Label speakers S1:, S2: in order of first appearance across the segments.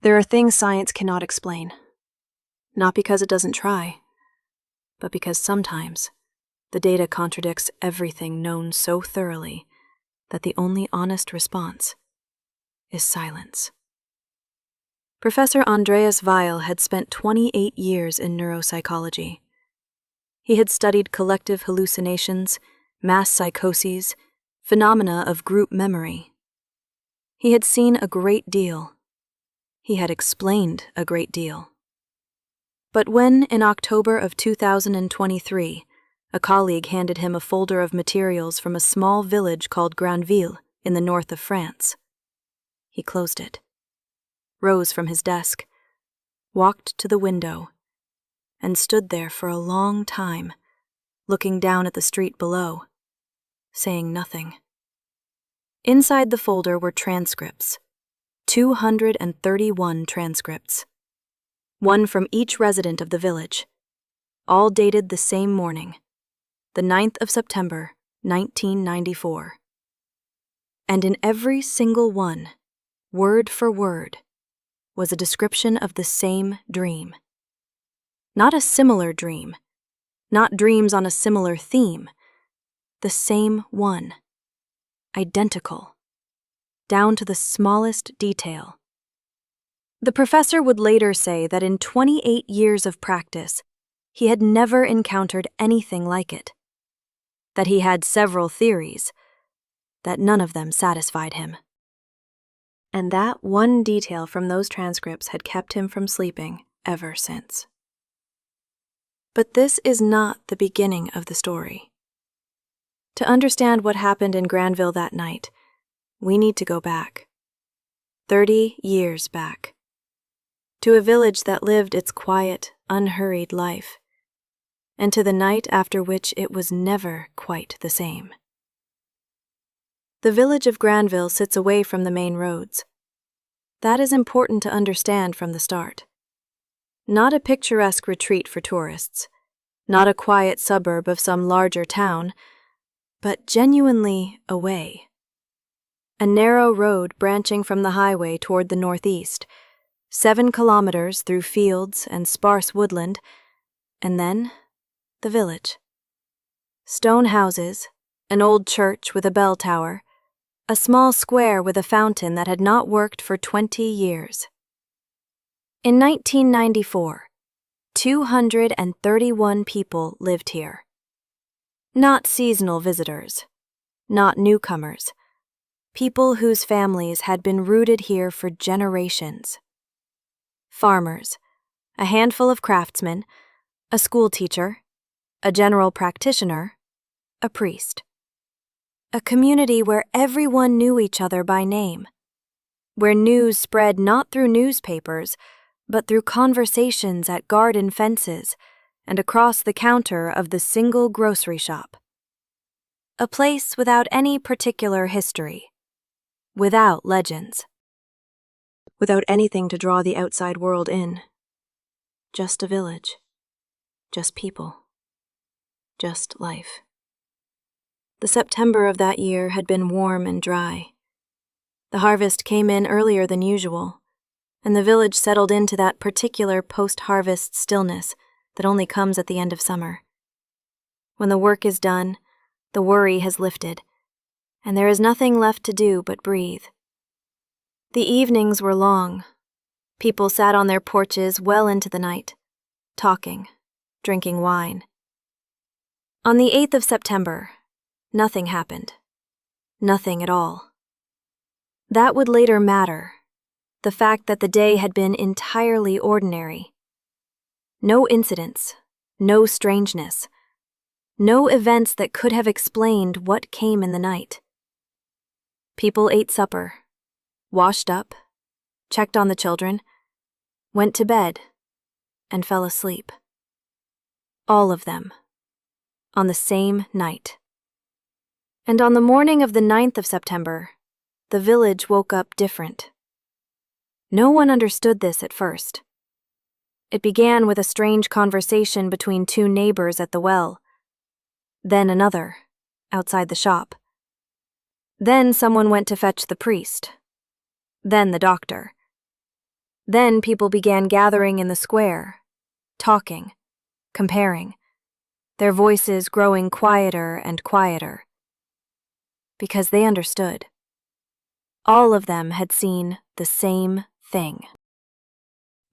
S1: There are things science cannot explain. Not because it doesn't try, but because sometimes the data contradicts everything known so thoroughly that the only honest response is silence. Professor Andreas Weil had spent 28 years in neuropsychology. He had studied collective hallucinations, mass psychoses, phenomena of group memory. He had seen a great deal. He had explained a great deal. But when, in October of 2023, a colleague handed him a folder of materials from a small village called Granville in the north of France, he closed it, rose from his desk, walked to the window, and stood there for a long time, looking down at the street below, saying nothing. Inside the folder were transcripts, 231 transcripts, one from each resident of the village, all dated the same morning, the 9th of September, 1994. And in every single one, word for word, was a description of the same dream. Not a similar dream, not dreams on a similar theme, the same one, identical, down to the smallest detail. The professor would later say that in 28 years of practice, he had never encountered anything like it, that he had several theories, that none of them satisfied him. And that one detail from those transcripts had kept him from sleeping ever since. But this is not the beginning of the story. To understand what happened in Granville that night, we need to go back, 30 years back, to a village that lived its quiet, unhurried life, and to the night after which it was never quite the same. The village of Granville sits away from the main roads. That is important to understand from the start. Not a picturesque retreat for tourists, not a quiet suburb of some larger town, but genuinely away. A narrow road branching from the highway toward the northeast, 7 kilometers through fields and sparse woodland, and then the village. Stone houses, an old church with a bell tower, a small square with a fountain that had not worked for 20 years. In 1994, 231 people lived here. Not seasonal visitors, not newcomers, people whose families had been rooted here for generations. Farmers, a handful of craftsmen, a school teacher, a general practitioner, a priest. A community where everyone knew each other by name, where news spread not through newspapers, but through conversations at garden fences and across the counter of the single grocery shop. A place without any particular history, without legends, without anything to draw the outside world in. Just a village, just people, just life. The September of that year had been warm and dry. The harvest came in earlier than usual, and the village settled into that particular post-harvest stillness that only comes at the end of summer. When the work is done, the worry has lifted, and there is nothing left to do but breathe. The evenings were long. People sat on their porches well into the night, talking, drinking wine. On the 8th of September, nothing happened. Nothing at all. That would later matter, the fact that the day had been entirely ordinary. No incidents, no strangeness, no events that could have explained what came in the night. People ate supper, washed up, checked on the children, went to bed, and fell asleep. All of them, on the same night. And on the morning of the 9th of September, the village woke up different. No one understood this at first. It began with a strange conversation between 2 neighbors at the well. Then another, outside the shop. Then someone went to fetch the priest. Then the doctor. Then people began gathering in the square, talking, comparing, their voices growing quieter and quieter. Because they understood. All of them had seen the same thing.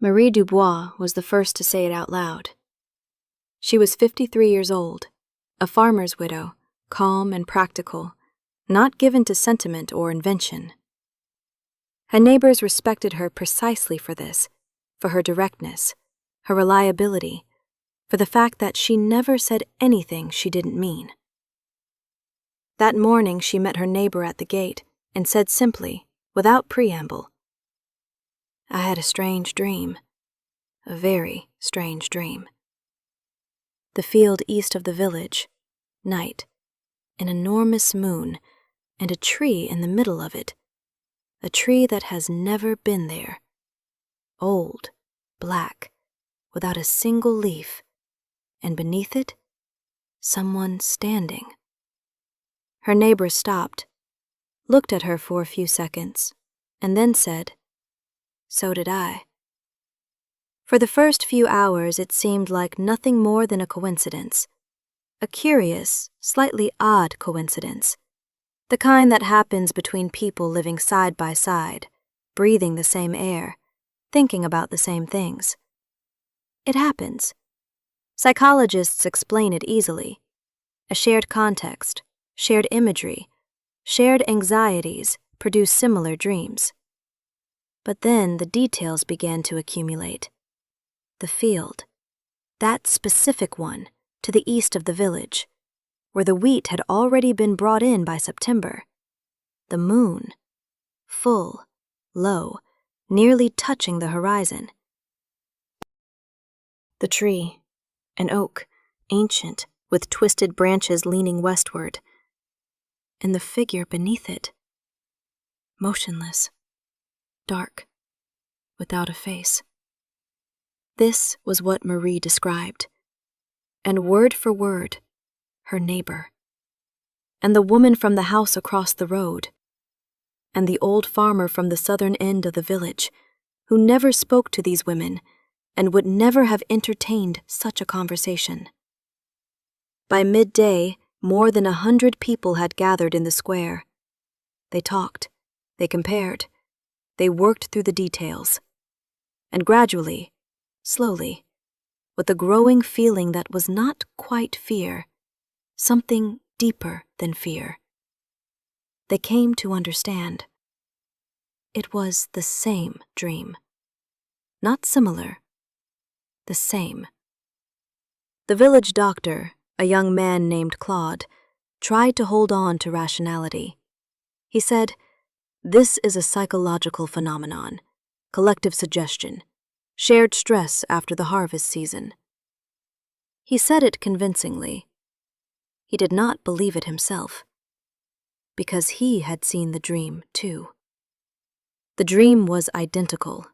S1: Marie Dubois was the first to say it out loud. She was 53 years old, a farmer's widow, calm and practical, not given to sentiment or invention. Her neighbors respected her precisely for this, for her directness, her reliability, for the fact that she never said anything she didn't mean. That morning she met her neighbor at the gate and said simply, without preamble, "I had a strange dream, a very strange dream." The field east of the village, night, an enormous moon, and a tree in the middle of it, a tree that has never been there, old, black, without a single leaf, and beneath it, someone standing. Her neighbor stopped, looked at her for a few seconds, and then said, "So did I." For the first few hours it seemed like nothing more than a coincidence, a curious, slightly odd coincidence, the kind that happens between people living side by side, breathing the same air, thinking about the same things. It happens. Psychologists explain it easily. A shared context, shared imagery, shared anxieties produce similar dreams. But then the details began to accumulate. The field, that specific one to the east of the village, where the wheat had already been brought in by September. The moon, full, low, nearly touching the horizon. The tree, an oak, ancient, with twisted branches leaning westward. And the figure beneath it, motionless, dark, without a face. This was what Marie described, and word for word, her neighbor, and the woman from the house across the road, and the old farmer from the southern end of the village, who never spoke to these women and would never have entertained such a conversation. By midday, more than 100 people had gathered in the square. They talked, they compared, they worked through the details, and gradually, slowly, with a growing feeling that was not quite fear, something deeper than fear, they came to understand. It was the same dream. Not similar, the same. The village doctor, a young man named Claude, tried to hold on to rationality. He said, "This is a psychological phenomenon, collective suggestion, shared stress after the harvest season." He said it convincingly. He did not believe it himself, because he had seen the dream too. The dream was identical,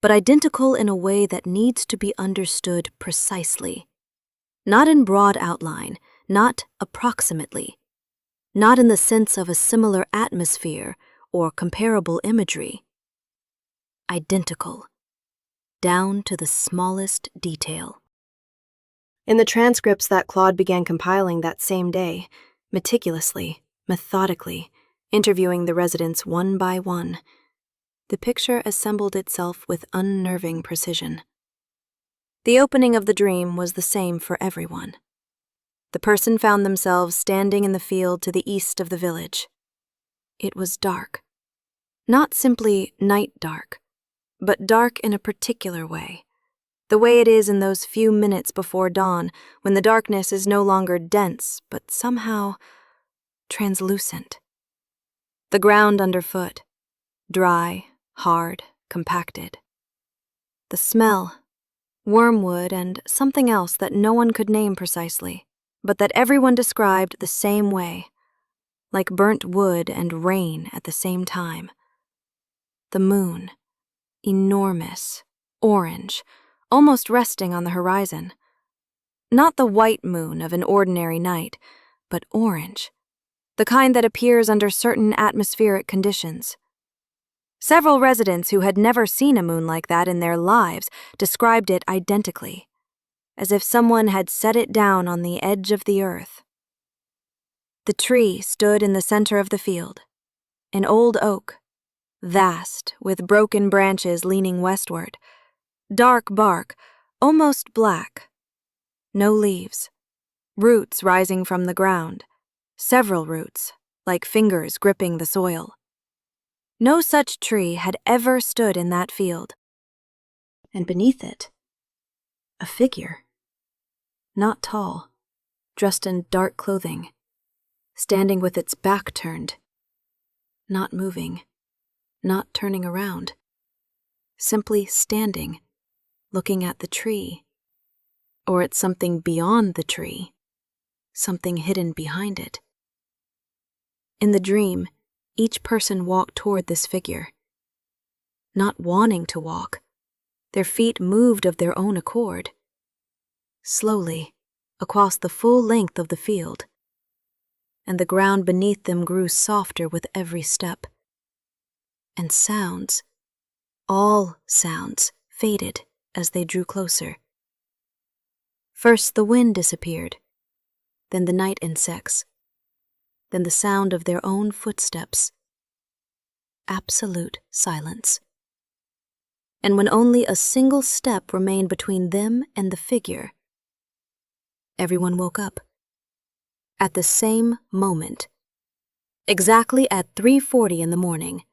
S1: but identical in a way that needs to be understood precisely. Not in broad outline, not approximately, not in the sense of a similar atmosphere or comparable imagery. Identical, down to the smallest detail. In the transcripts that Claude began compiling that same day, meticulously, methodically, interviewing the residents one by one, the picture assembled itself with unnerving precision. The opening of the dream was the same for everyone. The person found themselves standing in the field to the east of the village. It was dark. Not simply night dark, but dark in a particular way. The way it is in those few minutes before dawn, when the darkness is no longer dense, but somehow translucent. The ground underfoot, dry, hard, compacted. The smell, wormwood and something else that no one could name precisely, but that everyone described the same way, like burnt wood and rain at the same time. The moon, enormous, orange, almost resting on the horizon. Not the white moon of an ordinary night, but orange, the kind that appears under certain atmospheric conditions. Several residents who had never seen a moon like that in their lives described it identically, as if someone had set it down on the edge of the earth. The tree stood in the center of the field, an old oak, vast, with broken branches leaning westward, dark bark, almost black, no leaves, roots rising from the ground, several roots, like fingers gripping the soil. No such tree had ever stood in that field. And beneath it, a figure. Not tall, dressed in dark clothing, standing with its back turned, not moving, not turning around, simply standing, looking at the tree, or at something beyond the tree, something hidden behind it. In the dream, each person walked toward this figure. Not wanting to walk, their feet moved of their own accord. Slowly, across the full length of the field, and the ground beneath them grew softer with every step. And sounds, all sounds, faded as they drew closer. First the wind disappeared, then the night insects, then the sound of their own footsteps. Absolute silence. And when only a single step remained between them and the figure, everyone woke up. At the same moment. Exactly at 3:40 in the morning.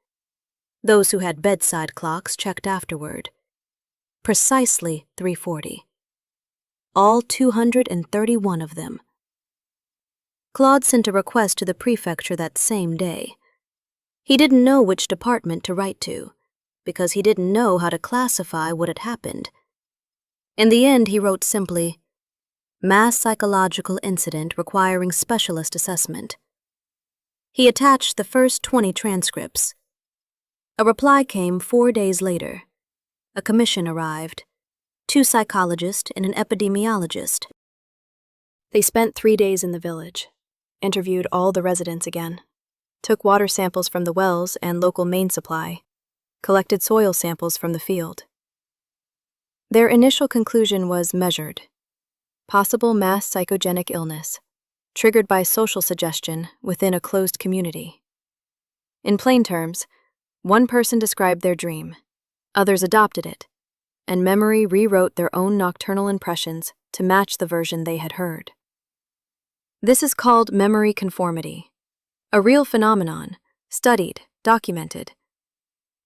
S1: Those who had bedside clocks checked afterward. Precisely 3:40. All 231 of them. Claude sent a request to the prefecture that same day. He didn't know which department to write to, because he didn't know how to classify what had happened. In the end, he wrote simply, "Mass psychological incident requiring specialist assessment." He attached the first 20 transcripts. A reply came 4 days later. A commission arrived, 2 psychologists and an epidemiologist. They spent 3 days in the village, interviewed all the residents again, took water samples from the wells and local main supply, collected soil samples from the field. Their initial conclusion was measured. Possible mass psychogenic illness, triggered by social suggestion within a closed community. In plain terms, one person described their dream, others adopted it, and memory rewrote their own nocturnal impressions to match the version they had heard. This is called memory conformity, a real phenomenon, studied, documented.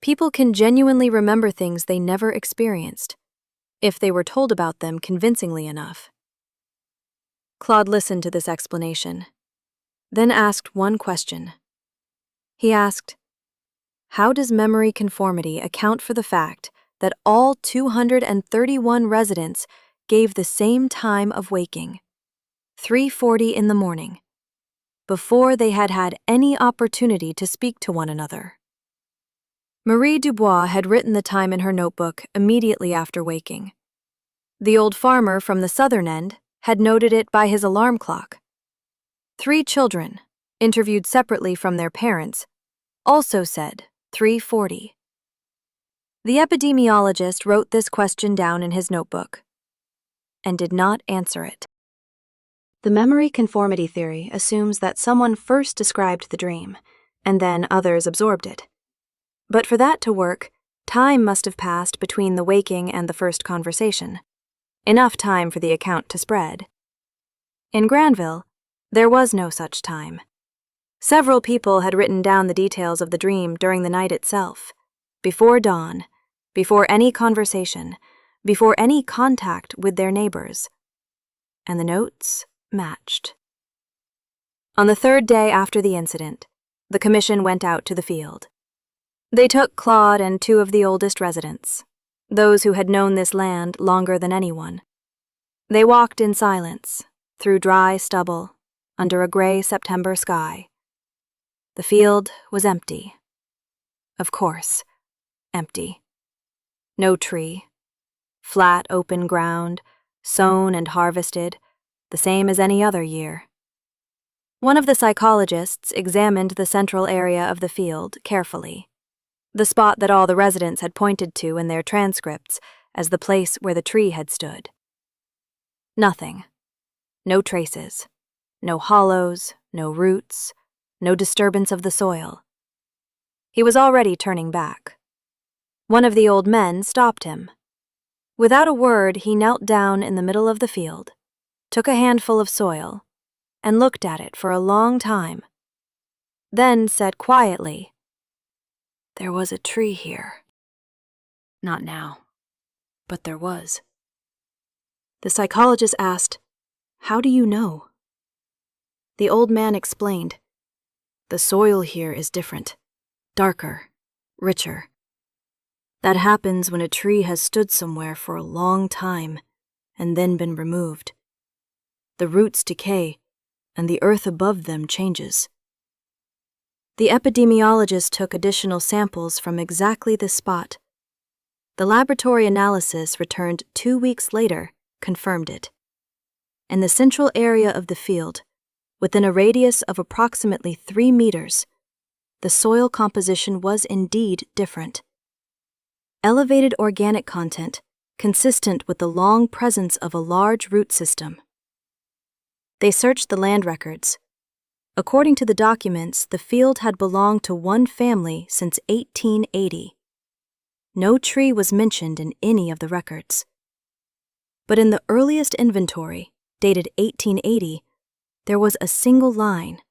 S1: People can genuinely remember things they never experienced, if they were told about them convincingly enough. Claude listened to this explanation, then asked one question. He asked, how does memory conformity account for the fact that all 231 residents gave the same time of waking, 3:40 in the morning, before they had had any opportunity to speak to one another? Marie Dubois had written the time in her notebook immediately after waking. The old farmer from the southern end had noted it by his alarm clock. 3 children, interviewed separately from their parents, also said 3:40. The epidemiologist wrote this question down in his notebook and did not answer it. The memory conformity theory assumes that someone first described the dream, and then others absorbed it. But for that to work, time must have passed between the waking and the first conversation. Enough time for the account to spread. In Granville, there was no such time. Several people had written down the details of the dream during the night itself, before dawn, before any conversation, before any contact with their neighbors. And the notes matched. On the 3rd day after the incident, the commission went out to the field. They took Claude and 2 of the oldest residents, those who had known this land longer than anyone. They walked in silence, through dry stubble, under a gray September sky. The field was empty. Of course, empty. No tree. Flat, open ground, sown and harvested, the same as any other year. One of the psychologists examined the central area of the field carefully. the spot that all the residents had pointed to in their transcripts as the place where the tree had stood. Nothing. No traces. No hollows, no roots, no disturbance of the soil. He was already turning back. One of the old men stopped him. Without a word, he knelt down in the middle of the field, took a handful of soil, and looked at it for a long time, then said quietly, "There was a tree here. Not now, but there was." The psychologist asked, "How do you know?" The old man explained, "The soil here is different, darker, richer. That happens when a tree has stood somewhere for a long time and then been removed. The roots decay, and the earth above them changes." The epidemiologist took additional samples from exactly this spot. The laboratory analysis returned 2 weeks later confirmed it. In the central area of the field, within a radius of approximately 3 meters, the soil composition was indeed different. Elevated organic content, consistent with the long presence of a large root system. They searched the land records. According to the documents, the field had belonged to one family since 1880. No tree was mentioned in any of the records. But in the earliest inventory, dated 1880, there was a single line: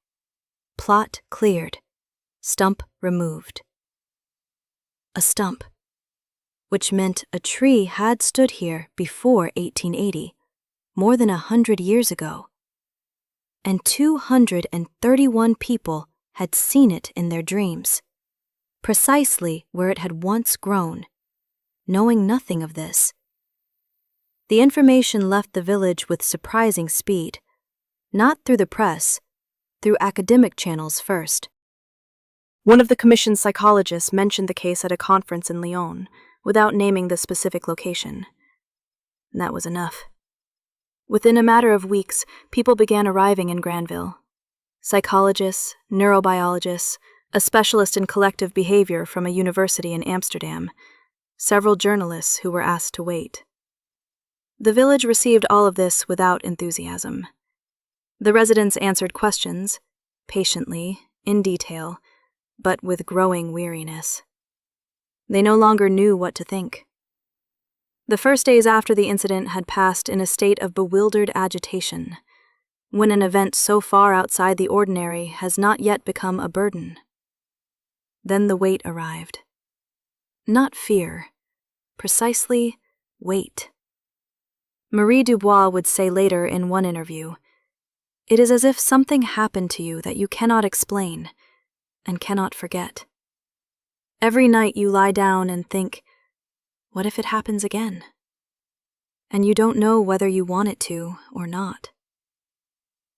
S1: plot cleared, stump removed. A stump, which meant a tree had stood here before 1880, more than 100 years ago. And 231 people had seen it in their dreams, precisely where it had once grown, knowing nothing of this. The information left the village with surprising speed, not through the press, through academic channels first. One of the commission's psychologists mentioned the case at a conference in Lyon, without naming the specific location. And that was enough. Within a matter of weeks, people began arriving in Granville. Psychologists, neurobiologists, a specialist in collective behavior from a university in Amsterdam, several journalists who were asked to wait. The village received all of this without enthusiasm. The residents answered questions, patiently, in detail, but with growing weariness. They no longer knew what to think. The first days after the incident had passed in a state of bewildered agitation, when an event so far outside the ordinary has not yet become a burden. Then the wait arrived. Not fear, precisely wait. Marie Dubois would say later in one interview, "It is as if something happened to you that you cannot explain and cannot forget. Every night you lie down and think, what if it happens again? And you don't know whether you want it to or not."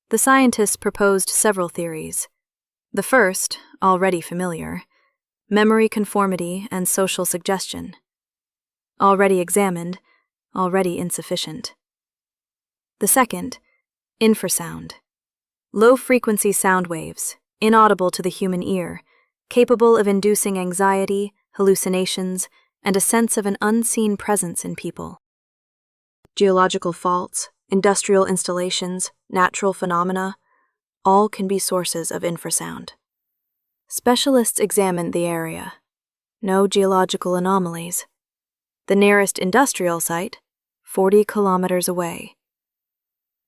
S1: The scientists proposed several theories. The first, already familiar, memory conformity and social suggestion. Already examined, already insufficient. The second, infrasound. Low-frequency sound waves, inaudible to the human ear, capable of inducing anxiety, hallucinations, and a sense of an unseen presence in people. Geological faults, industrial installations, natural phenomena, all can be sources of infrasound. Specialists examined the area. No geological anomalies. The nearest industrial site, 40 kilometers away.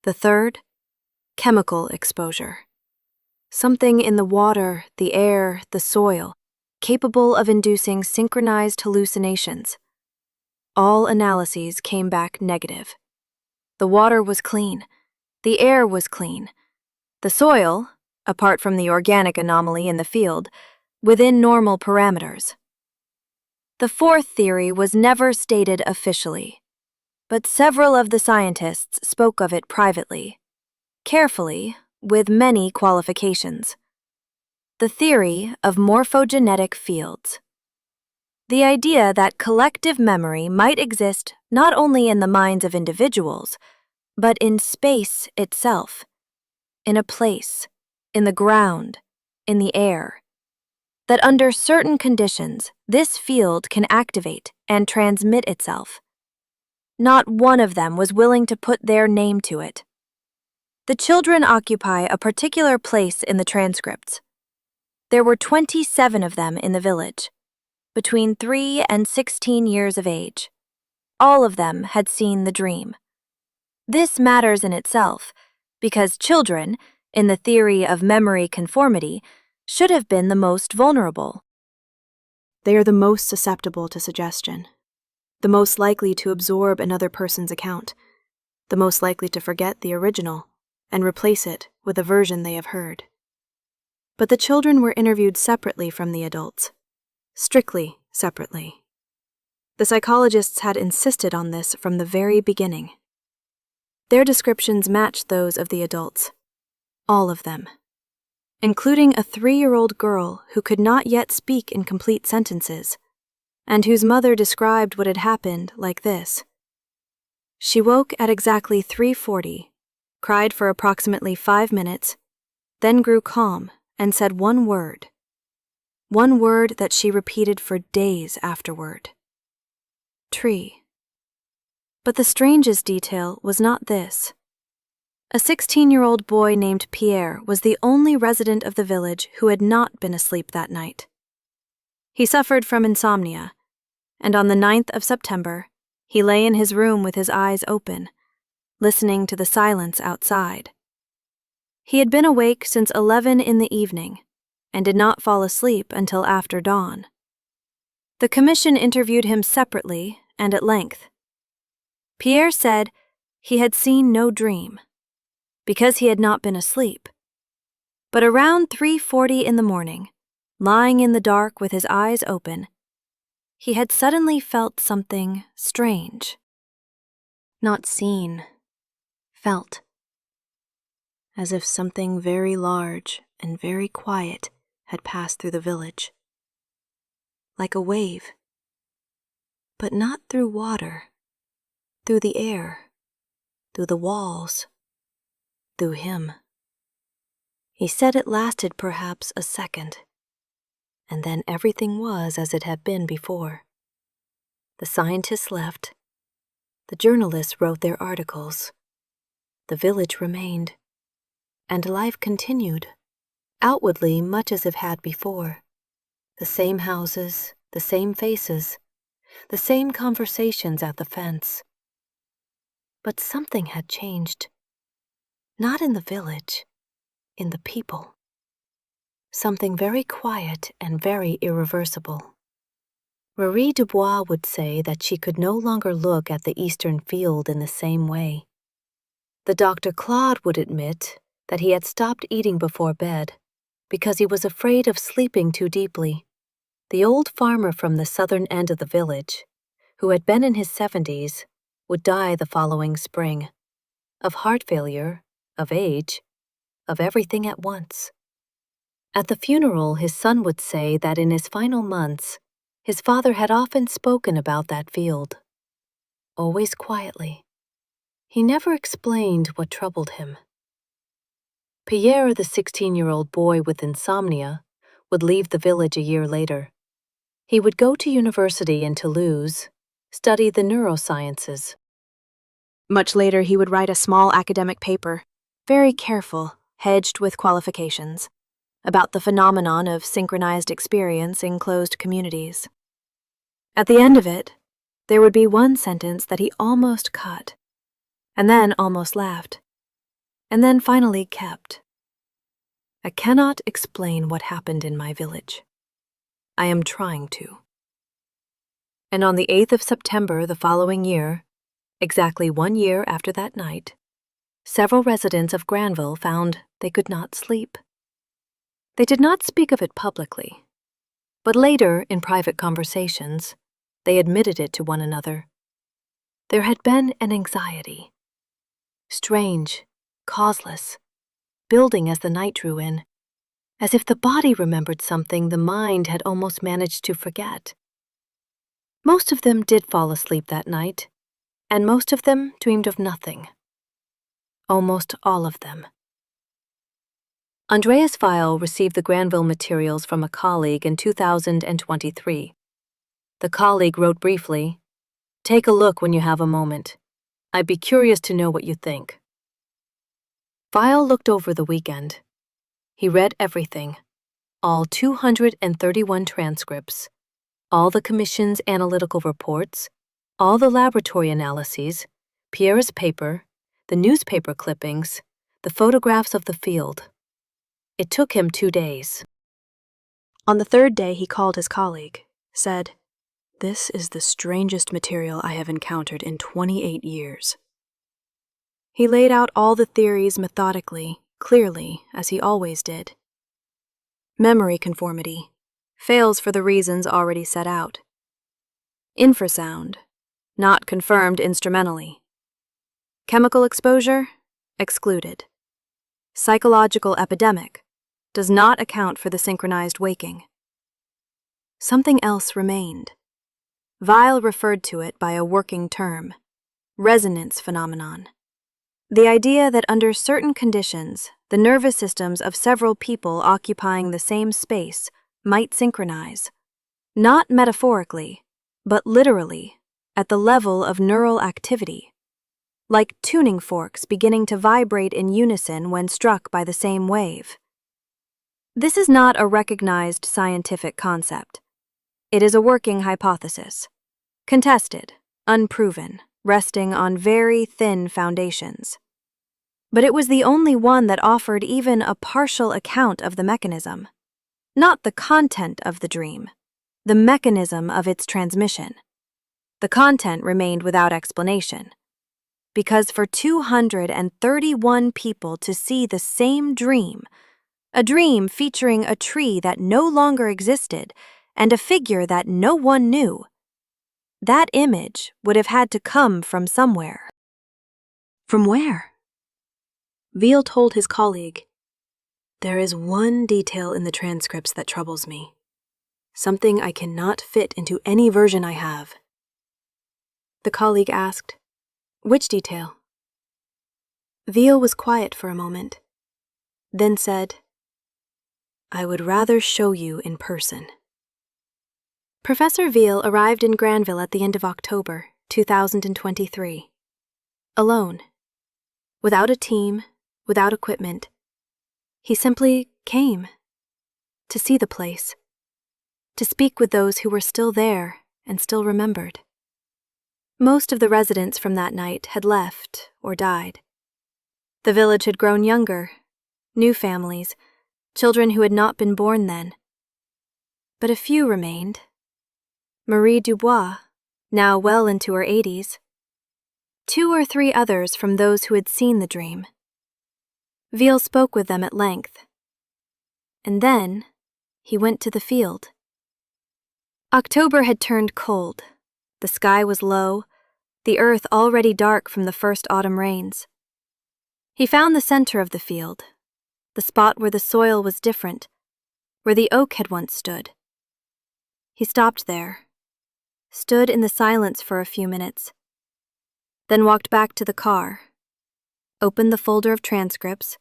S1: The third, chemical exposure. Something in the water, the air, the soil, capable of inducing synchronized hallucinations. All analyses came back negative. The water was clean. The air was clean. The soil, apart from the organic anomaly in the field, within normal parameters. The fourth theory was never stated officially, but several of the scientists spoke of it privately, carefully, with many qualifications. The theory of morphogenetic fields. The idea that collective memory might exist not only in the minds of individuals, but in space itself, in a place, in the ground, in the air. that under certain conditions, this field can activate and transmit itself. Not one of them was willing to put their name to it. The children occupy a particular place in the transcripts. There were 27 of them in the village, between 3 and 16 years of age. All of them had seen the dream. This matters in itself, because children, in the theory of memory conformity, should have been the most vulnerable. They are the most susceptible to suggestion, the most likely to absorb another person's account, the most likely to forget the original and replace it with a version they have heard. But the children were interviewed separately from the adults, strictly separately. The psychologists had insisted on this from the very beginning. Their descriptions matched those of the adults, all of them, including a 3-year-old girl who could not yet speak in complete sentences, and whose mother described what had happened like this. She woke at exactly 3:40, cried for approximately 5 minutes, then grew calm and said one word that she repeated for days afterward. Tree. But the strangest detail was not this. A 16-year-old boy named Pierre was the only resident of the village who had not been asleep that night. He suffered from insomnia, and on the 9th of September, he lay in his room with his eyes open, listening to the silence outside. He had been awake since 11 in the evening and did not fall asleep until after dawn. The commission interviewed him separately and at length. Pierre said he had seen no dream, because he had not been asleep. But around 3:40 in the morning, lying in the dark with his eyes open, he had suddenly felt something strange. Not seen, felt. As if something very large and very quiet had passed through the village. Like a wave. But not through water, through the air, through the walls, through him. He said it lasted perhaps a second, and then everything was as it had been before. The scientists left, the journalists wrote their articles, the village remained, and life continued, outwardly much as it had before. The same houses, the same faces, the same conversations at the fence. But something had changed. Not in the village, in the people. Something very quiet and very irreversible. Marie Dubois would say that she could no longer look at the eastern field in the same way. The Dr. Claude would admit that he had stopped eating before bed because he was afraid of sleeping too deeply. The old farmer from the southern end of the village, who had been in his 70s, would die the following spring, of heart failure, of age, of everything at once. At the funeral, his son would say that in his final months, his father had often spoken about that field, always quietly. He never explained what troubled him. Pierre, the 16-year-old boy with insomnia, would leave the village a year later. He would go to university in Toulouse, study the neurosciences. Much later, he would write a small academic paper, very careful, hedged with qualifications, about the phenomenon of synchronized experience in closed communities. At the end of it, there would be one sentence that he almost cut, and then almost laughed, and then finally kept. I cannot explain what happened in my village. I am trying to. And on the 8th of September the following year, exactly 1 year after that night, several residents of Granville found they could not sleep. They did not speak of it publicly, but later, in private conversations, they admitted it to one another. There had been an anxiety, strange, causeless, building as the night drew in, as if the body remembered something the mind had almost managed to forget. Most of them did fall asleep that night, and most of them dreamed of nothing. Almost all of them. Andreas Weil received the Granville materials from a colleague in 2023. The colleague wrote briefly, "Take a look when you have a moment. I'd be curious to know what you think." Weil looked over the weekend. He read everything, all 231 transcripts, all the commission's analytical reports, all the laboratory analyses, Pierre's paper, the newspaper clippings, the photographs of the field. It took him 2 days. On the third day, he called his colleague, said, "This is the strangest material I have encountered in 28 years. He laid out all the theories methodically, clearly, as he always did. Memory conformity fails for the reasons already set out. Infrasound, not confirmed instrumentally. Chemical exposure, excluded. Psychological epidemic, does not account for the synchronized waking. Something else remained. Weil referred to it by a working term, resonance phenomenon. The idea that under certain conditions, the nervous systems of several people occupying the same space might synchronize, not metaphorically, but literally, at the level of neural activity, like tuning forks beginning to vibrate in unison when struck by the same wave. This is not a recognized scientific concept. It is a working hypothesis, contested, unproven, resting on very thin foundations. But it was the only one that offered even a partial account of the mechanism, not the content of the dream, the mechanism of its transmission. The content remained without explanation, because for 231 people to see the same dream, a dream featuring a tree that no longer existed and a figure that no one knew, that image would have had to come from somewhere. From where? Weil told his colleague, "There is one detail in the transcripts that troubles me. Something I cannot fit into any version I have." The colleague asked, "Which detail?" Weil was quiet for a moment, then said, "I would rather show you in person." Professor Weil arrived in Granville at the end of October 2023, alone, without a team, without equipment. He simply came to see the place, to speak with those who were still there and still remembered. Most of the residents from that night had left or died. The village had grown younger, new families, children who had not been born then. But a few remained. Marie Dubois, now well into her 80s. 2 or 3 others from those who had seen the dream. Weil spoke with them at length. And then he went to the field. October had turned cold. The sky was low, the earth already dark from the first autumn rains. He found the center of the field, the spot where the soil was different, where the oak had once stood. He stopped there, stood in the silence for a few minutes, then walked back to the car, opened the folder of transcripts,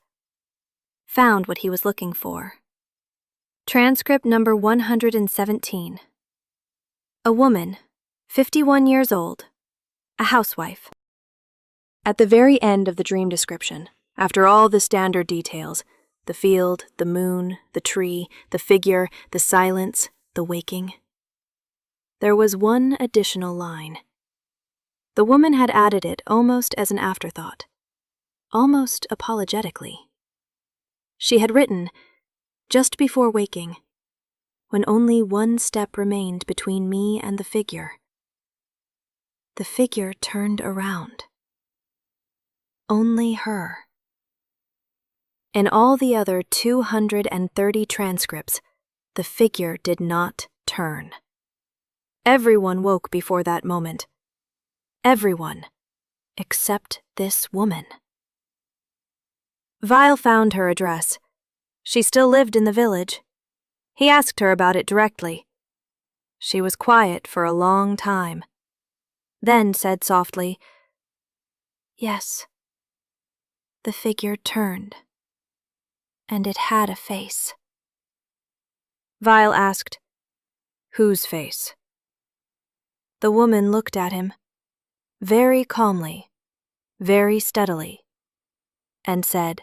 S1: found what he was looking for. Transcript number 117. A woman, 51 years old, a housewife. At the very end of the dream description, after all the standard details, the field, the moon, the tree, the figure, the silence, the waking, there was one additional line. The woman had added it almost as an afterthought, almost apologetically. She had written, "Just before waking, when only one step remained between me and the figure turned around. Only her." In all the other 230 transcripts, the figure did not turn. Everyone woke before that moment. Everyone, except this woman. Weil found her address. She still lived in the village. He asked her about it directly. She was quiet for a long time, then said softly, "Yes." The figure turned. and it had a face. Vile asked, "Whose face?" The woman looked at him, very calmly, very steadily, and said,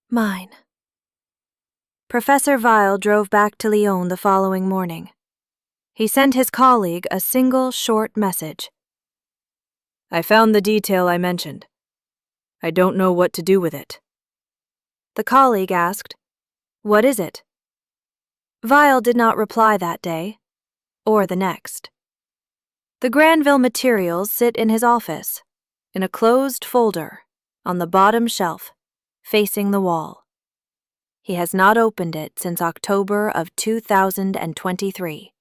S1: "Mine." Professor Vile drove back to Lyon the following morning. He sent his colleague a single short message. "I found the detail I mentioned. I don't know what to do with it." The colleague asked, "What is it?" Vile did not reply that day, or the next. The Granville materials sit in his office, in a closed folder, on the bottom shelf, facing the wall. He has not opened it since October of 2023.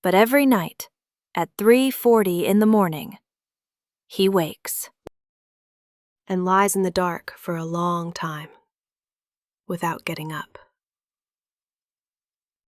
S1: But every night, at 3:40 in the morning, he wakes and lies in the dark for a long time, without getting up.